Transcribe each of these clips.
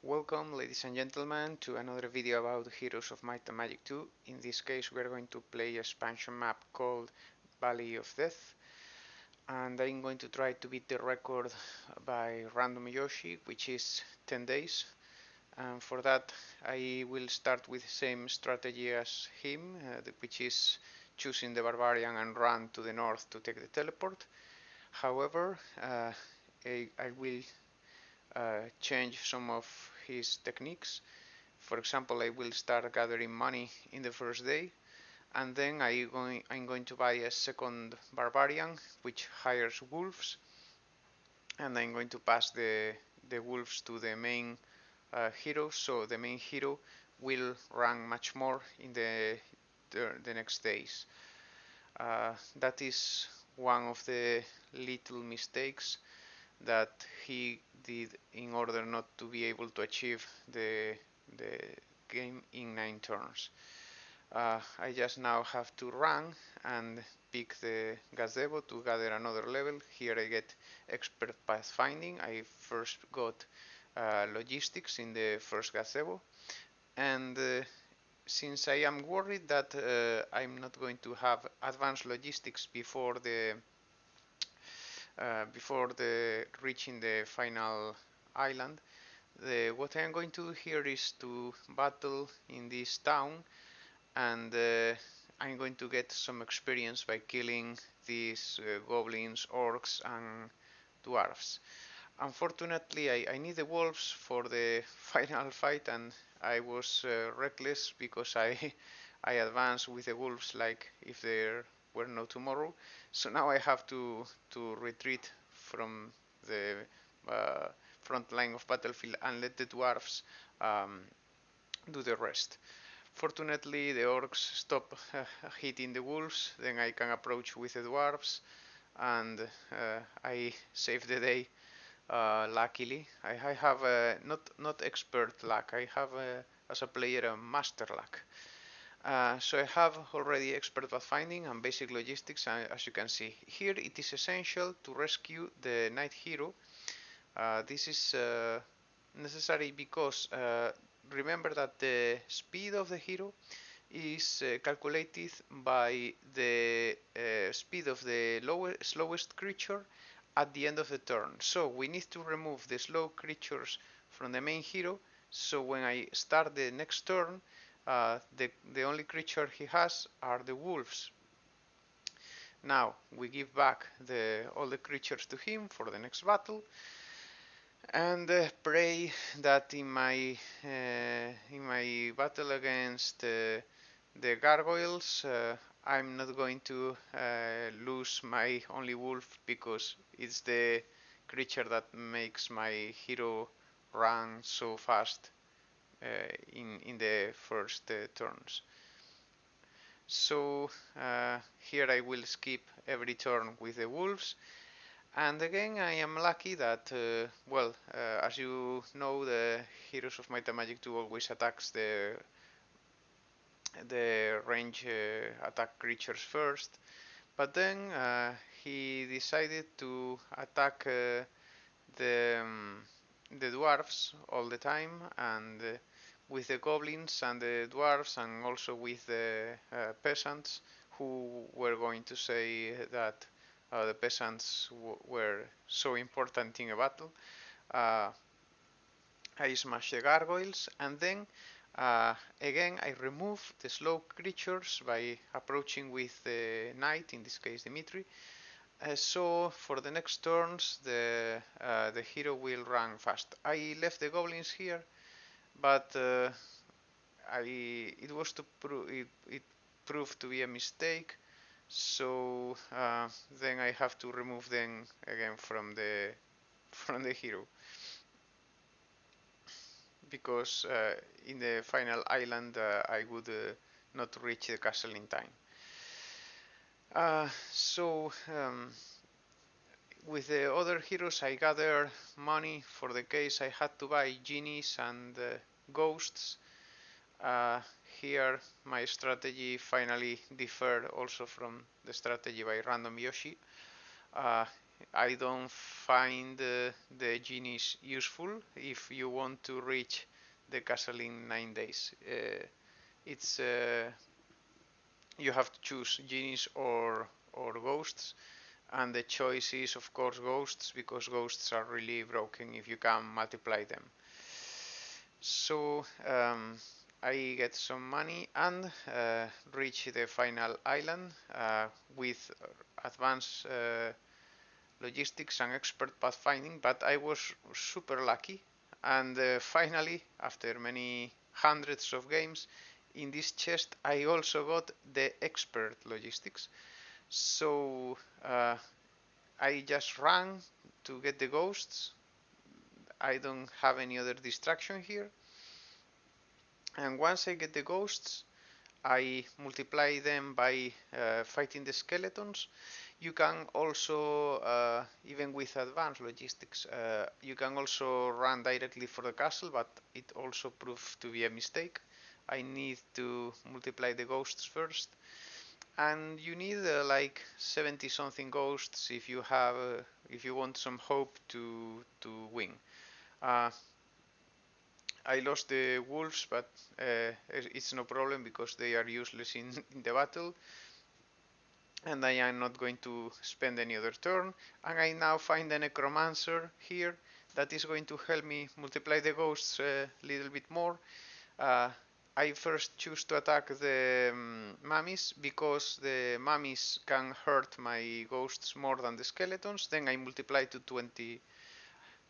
Welcome, ladies and gentlemen, to another video about Heroes of Might and Magic 2. In this case, we're going to play a expansion map called Valley of Death, and I'm going to try to beat the record by Random Yoshi, which is 10 days. And for that, I will start with the same strategy as him, which is choosing the Barbarian and run to the north to take the teleport. However, I will change some of his techniques. For example, I will start gathering money in the first day, and then I'm going to buy a second Barbarian, which hires wolves, and I'm going to pass the wolves to the main hero, so the main hero will rank much more in the next days. That is one of the little mistakes that he did in order not to be able to achieve the game in 9 turns. I just now have to run and pick the gazebo to gather another level. Here I get expert pathfinding. I first got logistics in the first gazebo, and since I am worried that I'm not going to have advanced logistics before reaching the final island, what I'm going to do here is to battle in this town, and I'm going to get some experience by killing these goblins, orcs, and dwarfs. Unfortunately, I need the wolves for the final fight, and I was reckless because I advanced with the wolves like if there were no tomorrow. So now I have to retreat from the uh, front line of battlefield and let the dwarfs um, do the rest. Fortunately, the orcs stop hitting the wolves. Then I can approach with the dwarves, and I save the day. Luckily, I have not expert luck. I have as a player a master luck. So I have already expert pathfinding and basic logistics, as you can see. Here it is essential to rescue the knight hero. This is necessary because remember that the speed of the hero is calculated by the speed of the slowest creature at the end of the turn. So we need to remove the slow creatures from the main hero, so when I start the next turn, the only creature he has are the wolves. Now we give back all the creatures to him for the next battle, and pray that in my battle against the gargoyles, I'm not going to lose my only wolf, because it's the creature that makes my hero run so fast in the first turns. So here I will skip every turn with the wolves. And again, I am lucky that, as you know, the Heroes of Might and Magic 2 always attacks the range attack creatures first. But then he decided to attack the dwarves all the time, and with the goblins and the dwarves, and also with the peasants, who were going to say that the peasants were so important in a battle. Uh, I smash the gargoyles, and then again I remove the slow creatures by approaching with the knight, in this case Dimitri. So for the next turns, the hero will run fast. I left the goblins here, but it was it proved to be a mistake. So then I have to remove them again from the hero, because in the final island I would not reach the castle in time. So with the other heroes I gather money for the case I had to buy genies and ghosts. Uh, Here my strategy finally differed also from the strategy by Random Yoshi. Uh, I don't find the genies useful if you want to reach the castle in 9 days. It's You have to choose genies or ghosts, and the choice is of course ghosts, because ghosts are really broken if you can multiply them. So I get some money and reach the final island with advanced logistics and expert pathfinding, but I was super lucky, and finally, after many hundreds of games, in this chest I also got the expert logistics. So I just ran to get the ghosts. I don't have any other distraction here. And once I get the ghosts, I multiply them by fighting the skeletons. You can also, even with advanced logistics, you can also run directly for the castle, but it also proved to be a mistake. I need to multiply the ghosts first, and you need like 70 something ghosts if you want some hope to win. Uh, I lost the wolves, but it's no problem because they are useless in the battle, and I am not going to spend any other turn. And I now find the Necromancer here that is going to help me multiply the ghosts a little bit more. Uh, I first choose to attack the mummies because the mummies can hurt my ghosts more than the skeletons. Then I multiply to 20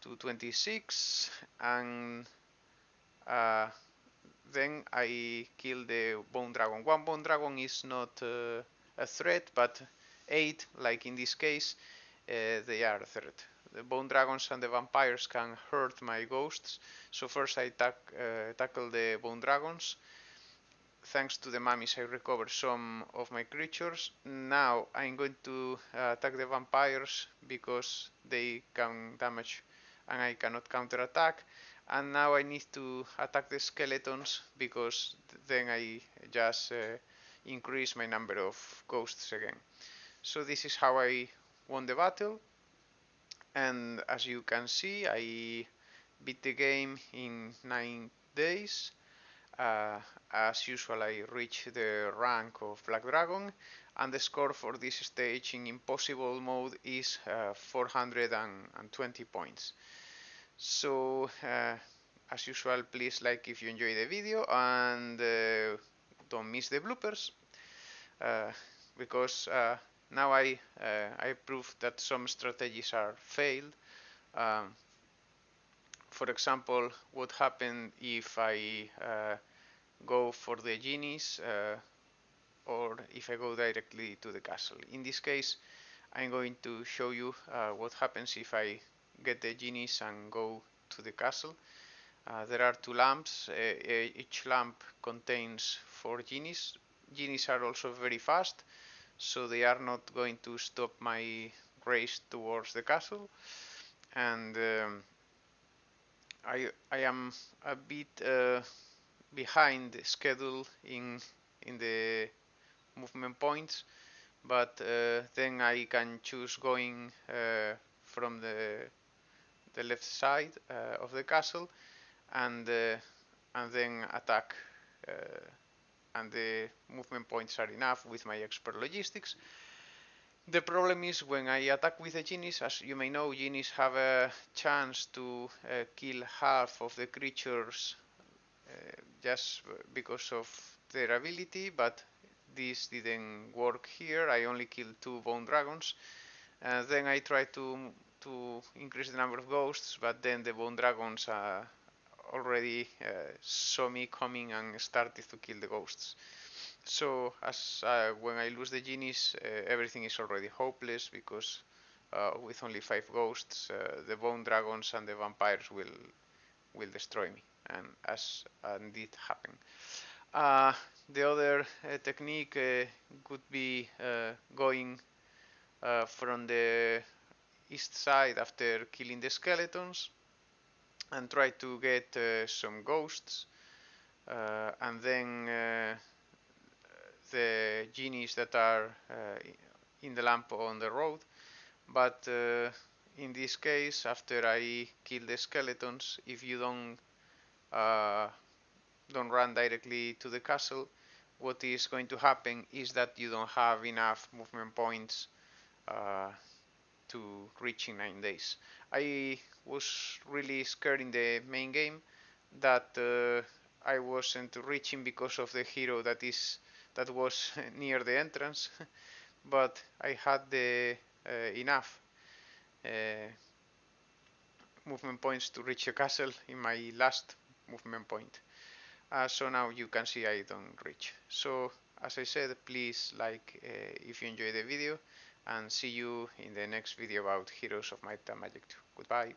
to 26, and uh, then I kill the bone dragon. One bone dragon is not a threat, but 8, like in this case, they are a threat. The bone dragons and the vampires can hurt my ghosts, so first I tackle the bone dragons. Thanks to the mummies I recover some of my creatures. Now I'm going to attack the vampires because they can damage and I cannot counterattack. And now I need to attack the skeletons because then I just increase my number of ghosts again. So this is how I won the battle. And as you can see, I beat the game in 9 days. Uh, as usual, I reach the rank of Black Dragon, and the score for this stage in Impossible mode is 420 points. So, as usual, please like if you enjoy the video, and don't miss the bloopers, uh, because now I proved that some strategies are failed. Um, for example, what happened if I go for the genies or if I go directly to the castle. In this case, I'm going to show you what happens if I get the genies and go to the castle. There are 2 lamps. Each lamp contains 4 genies. Genies are also very fast, so they are not going to stop my race towards the castle. And I am a bit behind schedule in the movement points, but then I can choose going from the left side of the castle, and then attack, and the movement points are enough with my expert logistics. The problem is when I attack with the genies. As you may know, genies have a chance to kill half of the creatures just because of their ability, but this didn't work here. I only killed 2 bone dragons. Then I tried to increase the number of ghosts, but then the bone dragons already saw me coming and started to kill the ghosts. So as when I lose the genies, everything is already hopeless because with only 5 ghosts, the bone dragons and the vampires will destroy me, and did happen. Uh, the other technique could be going from the east side after killing the skeletons and try to get some ghosts, and then the genies that are in the lamp on the road but in this case, after I kill the skeletons, if you uh, don't run directly to the castle, what is going to happen is that you don't have enough movement points uh, to reach in 9 days. I was really scared in the main game that I wasn't reaching because of the hero that was near the entrance, but I had the enough uh, movement points to reach the castle in my last movement point. So now you can see I don't reach. So as I said, please like if you enjoy the video, and see you in the next video about Heroes of Might and Magic 2. Goodbye.